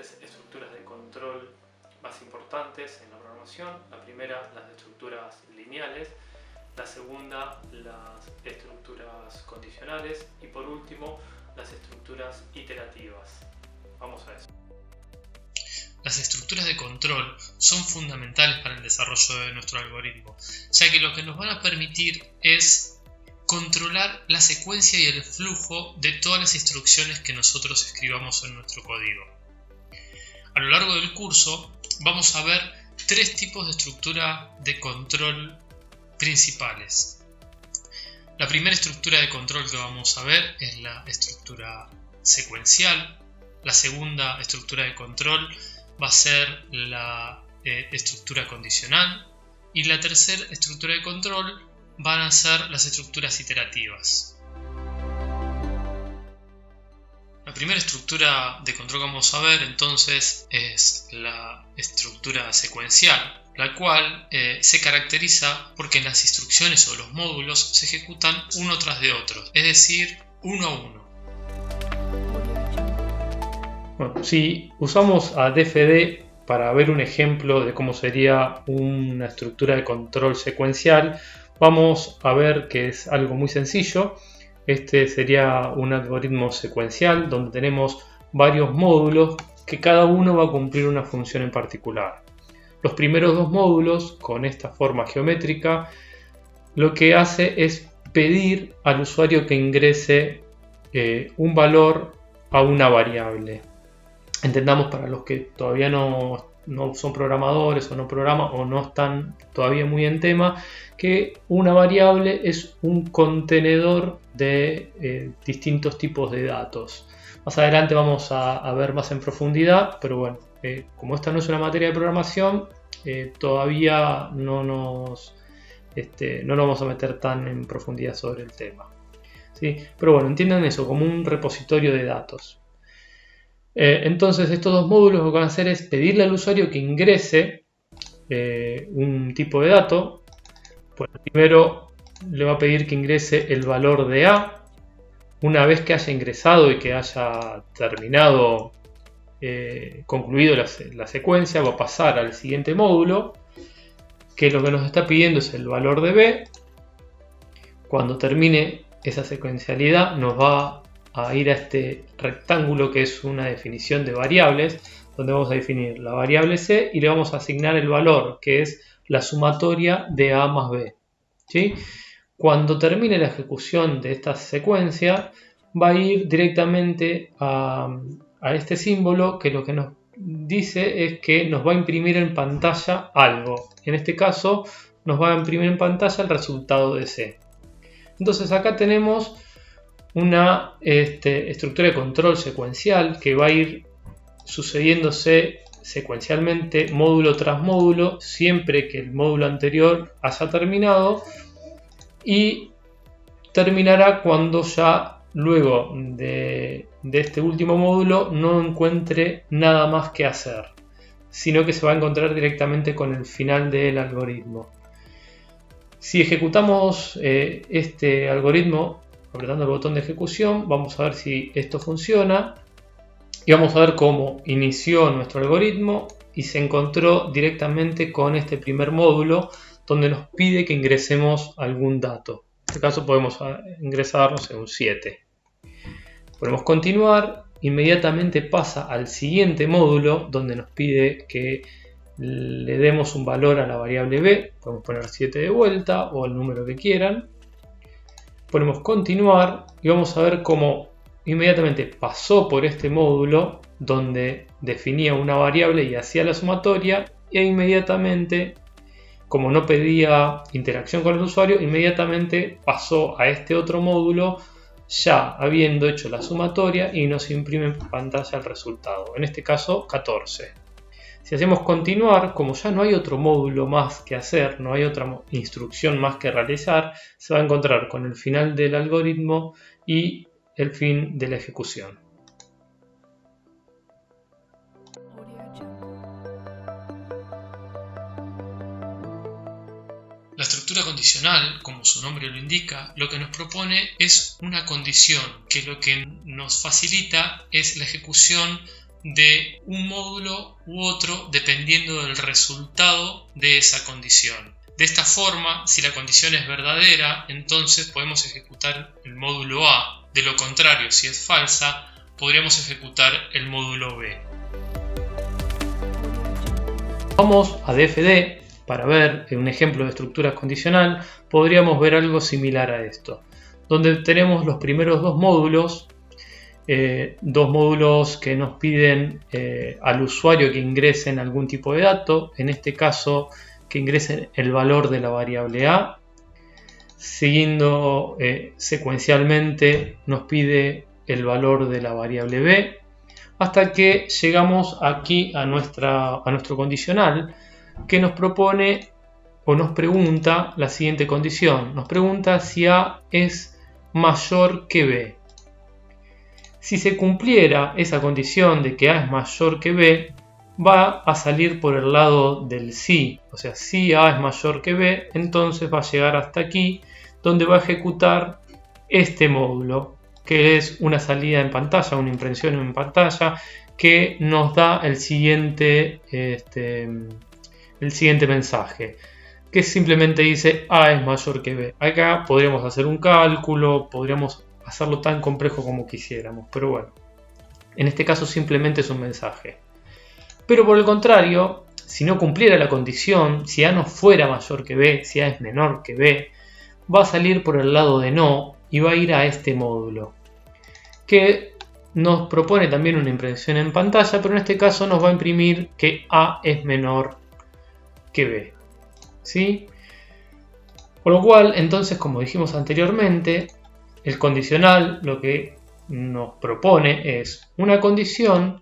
tres estructuras de control más importantes en la programación. La primera, las estructuras lineales. La segunda, las estructuras condicionales. Y por último, las estructuras iterativas. Vamos a eso. Las estructuras de control son fundamentales para el desarrollo de nuestro algoritmo, ya que lo que nos van a permitir es controlar la secuencia y el flujo de todas las instrucciones que nosotros escribamos en nuestro código. A lo largo del curso vamos a ver tres tipos de estructura de control principales. La primera estructura de control que vamos a ver es la estructura secuencial. La segunda estructura de control va a ser la estructura condicional, y la tercera estructura de control van a ser las estructuras iterativas. La primera estructura de control que vamos a ver entonces es la estructura secuencial, la cual se caracteriza porque las instrucciones o los módulos se ejecutan uno tras de otro, es decir, uno a uno. Bueno, si usamos a DFD para ver un ejemplo de cómo sería una estructura de control secuencial, vamos a ver que es algo muy sencillo. Este sería un algoritmo secuencial donde tenemos varios módulos que cada uno va a cumplir una función en particular. Los primeros dos módulos, con esta forma geométrica, lo que hace es pedir al usuario que ingrese un valor a una variable. Entendamos, para los que todavía no son programadores o no programan o no están todavía muy en tema, que una variable es un contenedor de distintos tipos de datos. Más adelante vamos a ver más en profundidad, pero bueno, como esta no es una materia de programación, todavía no nos vamos a meter tan en profundidad sobre el tema, ¿sí? Pero bueno, entiendan eso como un repositorio de datos. Entonces estos dos módulos lo que van a hacer es pedirle al usuario que ingrese un tipo de dato. Pues primero le va a pedir que ingrese el valor de A. Una vez que haya ingresado y que haya terminado, concluido la secuencia, va a pasar al siguiente módulo, que lo que nos está pidiendo es el valor de B. Cuando termine esa secuencialidad nos va a ir a este rectángulo que es una definición de variables, donde vamos a definir la variable C y le vamos a asignar el valor, que es la sumatoria de A más B, ¿sí? Cuando termine la ejecución de esta secuencia, va a ir directamente a este símbolo, que lo que nos dice es que nos va a imprimir en pantalla algo. En este caso nos va a imprimir en pantalla el resultado de C. Entonces acá tenemos una estructura de control secuencial que va a ir sucediéndose secuencialmente módulo tras módulo siempre que el módulo anterior haya terminado, y terminará cuando ya luego de este último módulo no encuentre nada más que hacer, sino que se va a encontrar directamente con el final del algoritmo. Si ejecutamos este algoritmo apretando el botón de ejecución, vamos a ver si esto funciona y vamos a ver cómo inició nuestro algoritmo y se encontró directamente con este primer módulo donde nos pide que ingresemos algún dato. En este caso podemos ingresar, no sé, un 7. Podemos continuar, inmediatamente pasa al siguiente módulo donde nos pide que le demos un valor a la variable B. Podemos poner 7 de vuelta o el número que quieran. Ponemos continuar y vamos a ver cómo inmediatamente pasó por este módulo donde definía una variable y hacía la sumatoria, e inmediatamente, como no pedía interacción con el usuario, inmediatamente pasó a este otro módulo ya habiendo hecho la sumatoria y nos imprime en pantalla el resultado, en este caso 14. Si hacemos continuar, como ya no hay otro módulo más que hacer, no hay otra instrucción más que realizar, se va a encontrar con el final del algoritmo y el fin de la ejecución. La estructura condicional, como su nombre lo indica, lo que nos propone es una condición que lo que nos facilita es la ejecución de un módulo u otro dependiendo del resultado de esa condición. De esta forma, si la condición es verdadera, entonces podemos ejecutar el módulo A. De lo contrario, si es falsa, podríamos ejecutar el módulo B. Vamos a DFD para ver un ejemplo de estructura condicional. Podríamos ver algo similar a esto, donde tenemos los primeros dos módulos que nos piden al usuario que ingresen algún tipo de dato, en este caso que ingresen el valor de la variable A. Siguiendo secuencialmente nos pide el valor de la variable B, hasta que llegamos aquí a nuestro condicional, que nos propone o nos pregunta la siguiente condición. Nos pregunta si A es mayor que B. Si se cumpliera esa condición de que A es mayor que B, va a salir por el lado del sí. O sea, si A es mayor que B, entonces va a llegar hasta aquí, donde va a ejecutar este módulo, que es una salida en pantalla, una impresión en pantalla, que nos da el siguiente mensaje, que simplemente dice A es mayor que B. Acá podríamos hacer un cálculo, podríamos hacerlo tan complejo como quisiéramos, pero bueno, en este caso simplemente es un mensaje. Pero por el contrario, si no cumpliera la condición, si A no fuera mayor que B, si A es menor que B, va a salir por el lado de no y va a ir a este módulo, que nos propone también una impresión en pantalla, pero en este caso nos va a imprimir que A es menor que B, ¿sí? Por lo cual, entonces, como dijimos anteriormente, el condicional lo que nos propone es una condición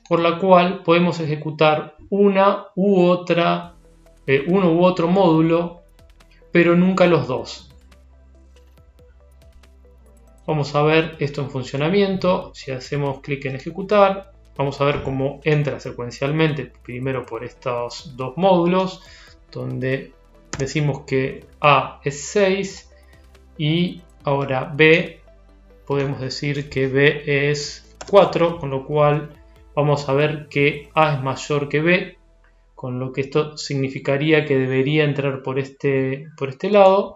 por la cual podemos ejecutar uno u otro módulo, pero nunca los dos. Vamos a ver esto en funcionamiento. Si hacemos clic en ejecutar, vamos a ver cómo entra secuencialmente, primero por estos dos módulos, donde decimos que A es 6 y ahora B, podemos decir que B es 4, con lo cual vamos a ver que A es mayor que B, con lo que esto significaría que debería entrar por este lado,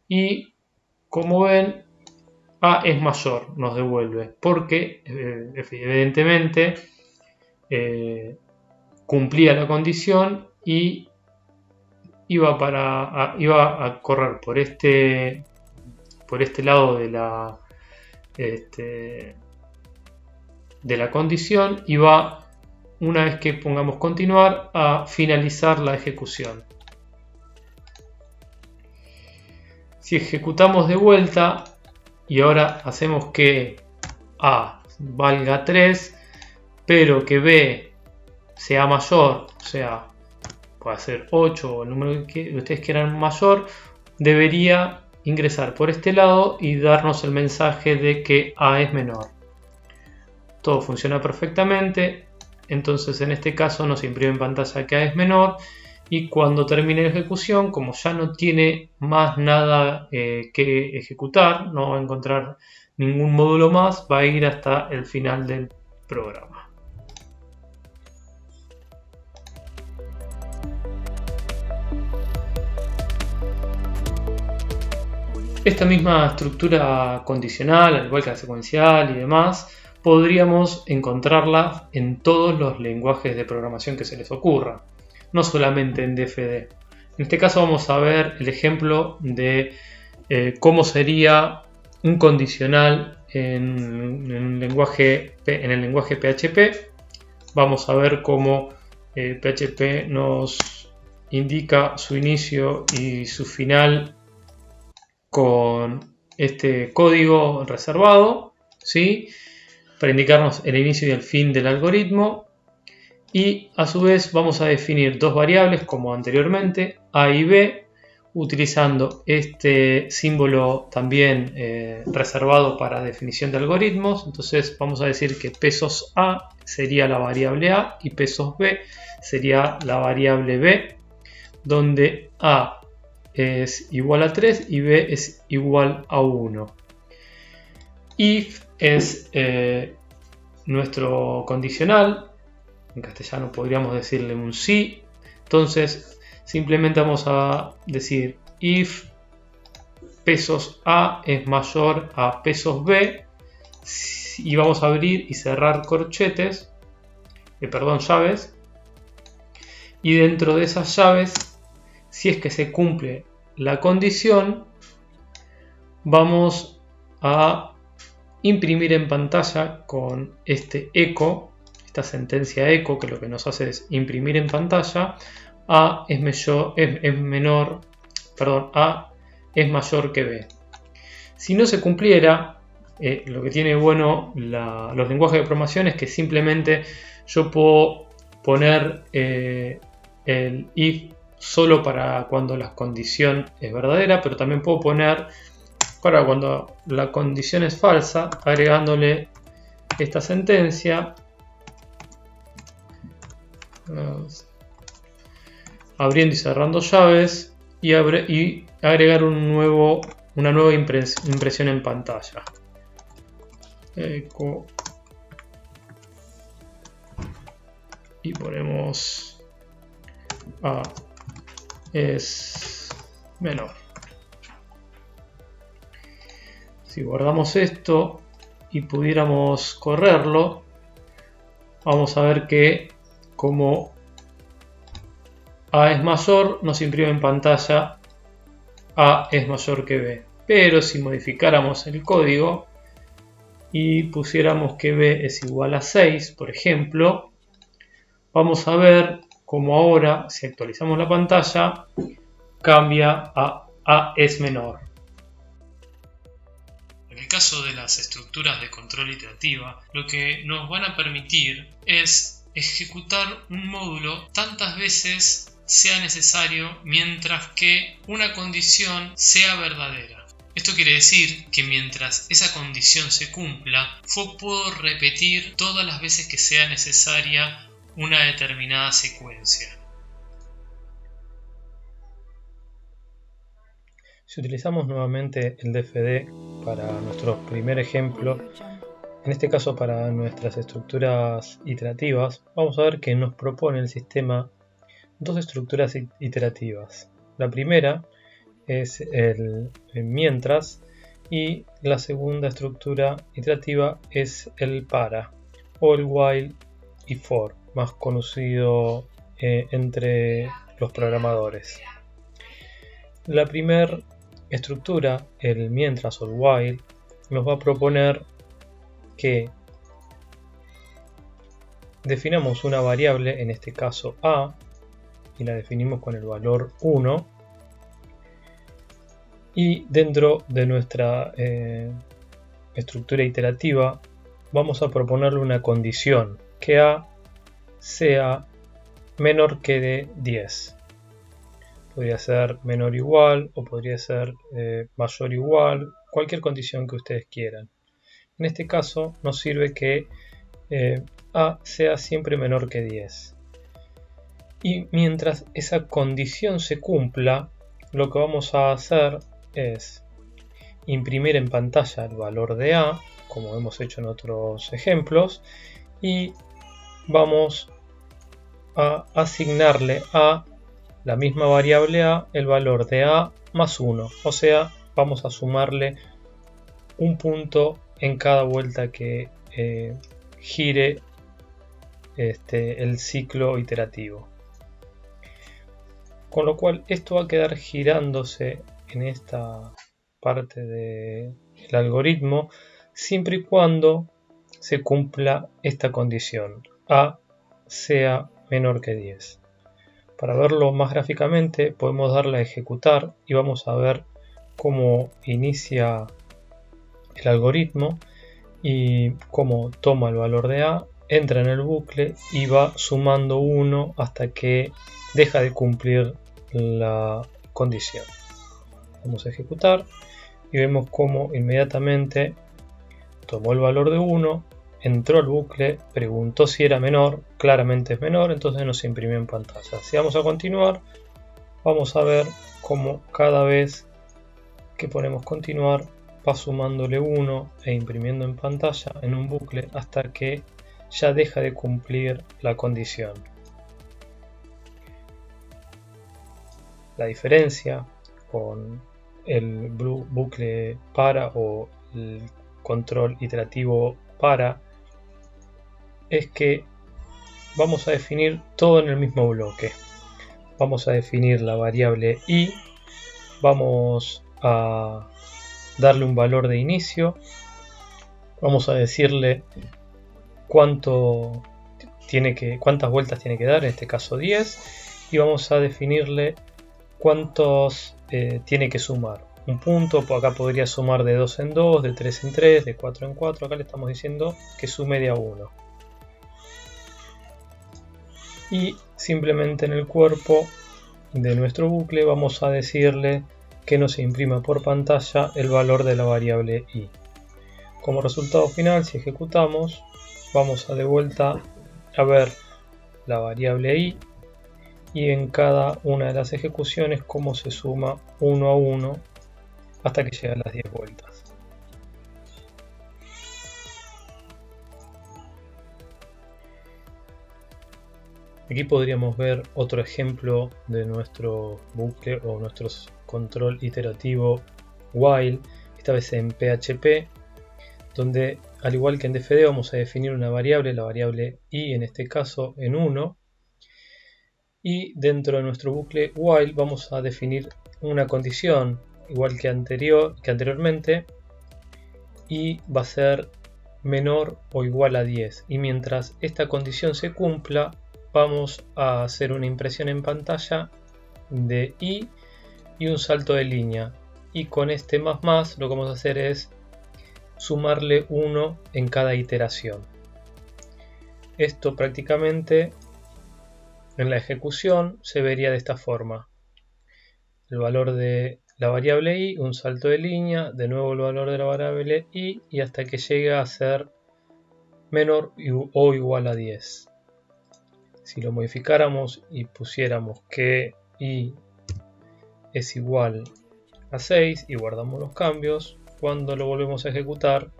y como ven, A es mayor, nos devuelve, porque evidentemente cumplía la condición y iba a correr por este lado de la condición, y va, una vez que pongamos continuar, a finalizar la ejecución. Si ejecutamos de vuelta y ahora hacemos que A valga 3, pero que B sea mayor, o sea, puede ser 8 o el número que ustedes quieran mayor, debería ingresar por este lado y darnos el mensaje de que A es menor. Todo funciona perfectamente, entonces en este caso nos imprime en pantalla que A es menor, y cuando termine la ejecución, como ya no tiene más nada que ejecutar, no va a encontrar ningún módulo más, va a ir hasta el final del programa. Esta misma estructura condicional, al igual que la secuencial y demás, podríamos encontrarla en todos los lenguajes de programación que se les ocurra, no solamente en DFD. En este caso vamos a ver el ejemplo de cómo sería un condicional en el lenguaje PHP. Vamos a ver cómo PHP nos indica su inicio y su final con este código reservado, ¿sí?, para indicarnos el inicio y el fin del algoritmo. Y a su vez vamos a definir dos variables como anteriormente, A y B, utilizando este símbolo también reservado para definición de algoritmos. Entonces vamos a decir que pesos A sería la variable A y pesos B sería la variable B, donde A es igual a 3 y B es igual a 1. If es nuestro condicional. En castellano podríamos decirle un si. Entonces simplemente vamos a decir if pesos A es mayor a pesos B, y vamos a abrir y cerrar corchetes, llaves, y dentro de esas llaves, si es que se cumple la condición, vamos a imprimir en pantalla con este eco, esta sentencia eco, que lo que nos hace es imprimir en pantalla A es mayor que B. Si no se cumpliera, lo que tiene bueno los lenguajes de programación es que simplemente yo puedo poner el if solo para cuando la condición es verdadera, pero también puedo poner para cuando la condición es falsa, agregándole esta sentencia, abriendo y cerrando llaves, y agregar una nueva impresión en pantalla. Eco, y ponemos A es menor. Si guardamos esto y pudiéramos correrlo, vamos a ver que como A es mayor, nos imprime en pantalla A es mayor que B. Pero si modificáramos el código y pusiéramos que B es igual a 6, por ejemplo, vamos a ver como ahora, si actualizamos la pantalla, cambia a A es menor. En el caso de las estructuras de control iterativa, lo que nos van a permitir es ejecutar un módulo tantas veces sea necesario mientras que una condición sea verdadera. Esto quiere decir que mientras esa condición se cumpla, yo puedo repetir todas las veces que sea necesaria una determinada secuencia. Si utilizamos nuevamente el DFD para nuestro primer ejemplo, en este caso para nuestras estructuras iterativas, vamos a ver que nos propone el sistema dos estructuras iterativas. La primera es el mientras, y la segunda estructura iterativa es el para, o el while y for, más conocido entre los programadores. La primera estructura, el mientras o el while, nos va a proponer que definamos una variable, en este caso a, y la definimos con el valor 1, y dentro de nuestra estructura iterativa vamos a proponerle una condición, que a sea menor que de 10. Podría ser menor o igual, o podría ser mayor o igual, cualquier condición que ustedes quieran. En este caso nos sirve que a sea siempre menor que 10. Y mientras esa condición se cumpla, lo que vamos a hacer es imprimir en pantalla el valor de a, como hemos hecho en otros ejemplos, y vamos a asignarle a la misma variable a el valor de a más 1, o sea, vamos a sumarle un punto en cada vuelta que gire el ciclo iterativo. Con lo cual esto va a quedar girándose en esta parte del algoritmo siempre y cuando se cumpla esta condición, a sea menor que 10. Para verlo más gráficamente podemos darle a ejecutar y vamos a ver cómo inicia el algoritmo y cómo toma el valor de a, entra en el bucle y va sumando 1 hasta que deja de cumplir la condición. Vamos a ejecutar y vemos cómo inmediatamente tomó el valor de 1, entró al bucle, preguntó si era menor, claramente es menor, entonces nos imprimió en pantalla. Si vamos a continuar, vamos a ver cómo cada vez que ponemos continuar va sumándole 1 e imprimiendo en pantalla en un bucle hasta que ya deja de cumplir la condición. La diferencia con el bucle para o el control iterativo para es que vamos a definir todo en el mismo bloque. Vamos a definir la variable i, vamos a darle un valor de inicio, vamos a decirle cuántas vueltas tiene que dar, en este caso 10, y vamos a definirle cuántos tiene que sumar. Un punto, acá podría sumar de 2 en 2, de 3 en 3, de 4 en 4, acá le estamos diciendo que sume de a 1. Y simplemente en el cuerpo de nuestro bucle vamos a decirle que nos imprima por pantalla el valor de la variable i. Como resultado final, si ejecutamos, vamos a de vuelta a ver la variable i y en cada una de las ejecuciones cómo se suma uno a uno hasta que llega a las 10 vueltas. Aquí podríamos ver otro ejemplo de nuestro bucle o nuestro control iterativo while, esta vez en PHP, donde al igual que en DFD vamos a definir una variable, la variable i en este caso en 1, y dentro de nuestro bucle while vamos a definir una condición igual que anteriormente, y va a ser menor o igual a 10, y mientras esta condición se cumpla vamos a hacer una impresión en pantalla de i y un salto de línea, y con este más lo que vamos a hacer es sumarle 1 en cada iteración. Esto prácticamente en la ejecución se vería de esta forma: el valor de la variable i, un salto de línea, de nuevo el valor de la variable i, y hasta que llegue a ser menor o igual a 10. Si lo modificáramos y pusiéramos que i es igual a 6 y guardamos los cambios, cuando lo volvemos a ejecutar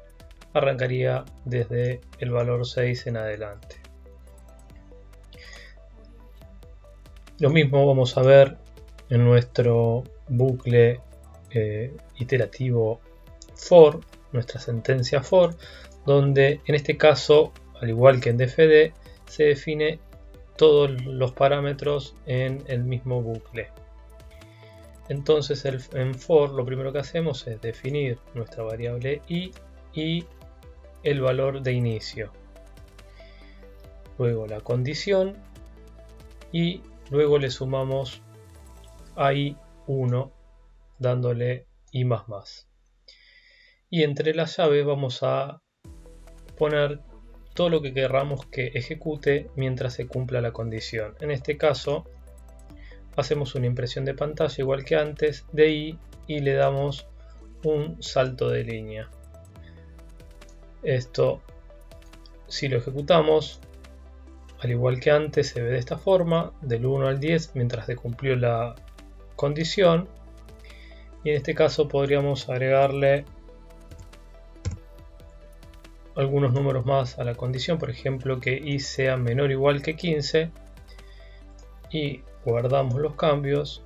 arrancaría desde el valor 6 en adelante. Lo mismo vamos a ver en nuestro bucle iterativo for, nuestra sentencia for, donde en este caso, al igual que en DFD, se define todos los parámetros en el mismo bucle. Entonces en for lo primero que hacemos es definir nuestra variable i y el valor de inicio, luego la condición, y luego le sumamos a i1 dándole i++. Y entre las llaves vamos a poner todo lo que querramos que ejecute mientras se cumpla la condición. En este caso hacemos una impresión de pantalla igual que antes de i y le damos un salto de línea. Esto, si lo ejecutamos, al igual que antes, se ve de esta forma, del 1 al 10 mientras se cumplió la condición, y en este caso podríamos agregarle algunos números más a la condición, por ejemplo que i sea menor o igual que 15, y guardamos los cambios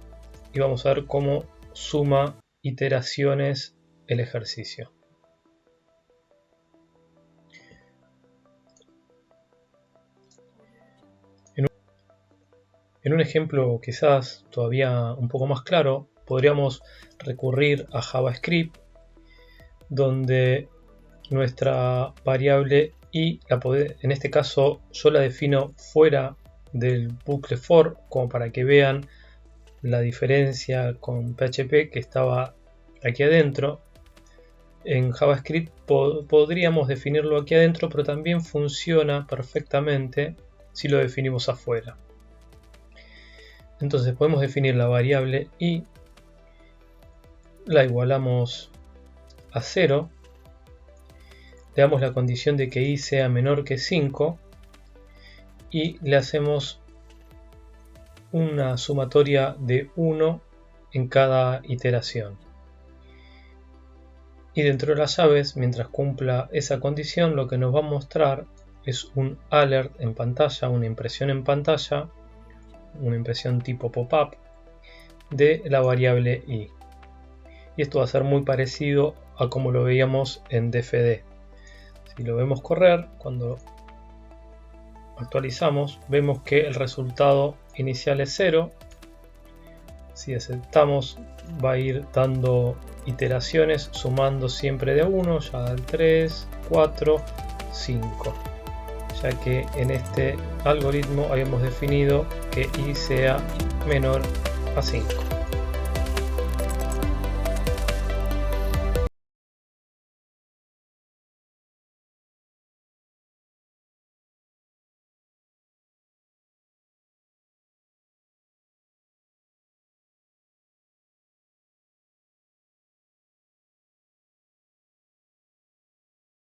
y vamos a ver cómo suma iteraciones el ejercicio. En un ejemplo quizás todavía un poco más claro, podríamos recurrir a JavaScript, donde nuestra variable i, en este caso yo la defino fuera del bucle for, como para que vean la diferencia con PHP que estaba aquí adentro. En JavaScript podríamos definirlo aquí adentro, pero también funciona perfectamente si lo definimos afuera. Entonces podemos definir la variable i, la igualamos a 0, le damos la condición de que i sea menor que 5 y le hacemos una sumatoria de 1 en cada iteración. Y dentro de las llaves, mientras cumpla esa condición, lo que nos va a mostrar es un alert en pantalla, una impresión en pantalla, una impresión tipo pop-up de la variable i. Y esto va a ser muy parecido a como lo veíamos en DFD. Si lo vemos correr, cuando actualizamos, vemos que el resultado inicial es 0. Si aceptamos, va a ir dando iteraciones, sumando siempre de 1, ya al 3, 4, 5. Ya que en este algoritmo habíamos definido que i sea menor a 5.